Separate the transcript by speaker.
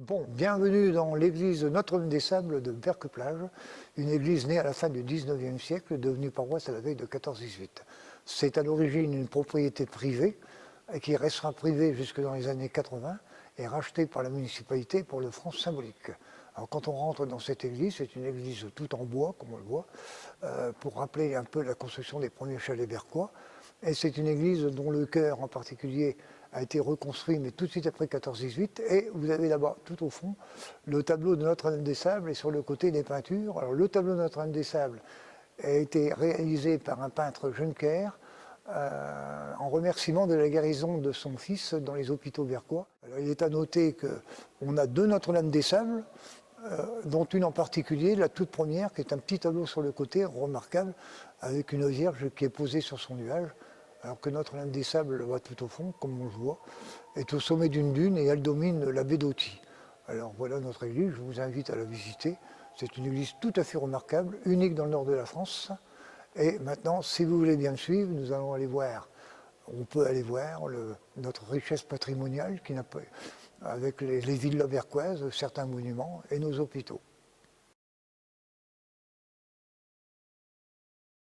Speaker 1: Bon, bienvenue dans l'église Notre-Dame-des-Sables de Berck-Plage, une église née à la fin du 19e siècle, devenue paroisse à la veille de 1418. C'est à l'origine une propriété privée, qui restera privée jusque dans les années 80, et rachetée par la municipalité pour le franc symbolique. Alors quand on rentre dans cette église, c'est une église toute en bois, comme on le voit, pour rappeler un peu la construction des premiers chalets berquois. Et c'est une église dont le chœur en particulier a été reconstruit, mais tout de suite après 1418. Et vous avez là-bas, tout au fond, le tableau de Notre-Dame-des-Sables et sur le côté des peintures. Alors le tableau de Notre-Dame-des-Sables a été réalisé par un peintre Juncker en remerciement de la guérison de son fils dans les hôpitaux berquois. Alors, il est à noter qu'on a deux Notre-Dame-des-Sables, dont une en particulier, la toute première, qui est un petit tableau sur le côté, remarquable, avec une Vierge qui est posée sur son nuage, alors que Notre-Dame-des-Sables, là-bas tout au fond, comme on le voit, est au sommet d'une dune et elle domine la baie d'Authie. Alors voilà notre église, je vous invite à la visiter. C'est une église tout à fait remarquable, unique dans le nord de la France. Et maintenant, si vous voulez bien me suivre, nous allons aller voir. On peut aller voir notre richesse patrimoniale qui n'a pas, avec les villas berquoises, certains monuments et nos hôpitaux.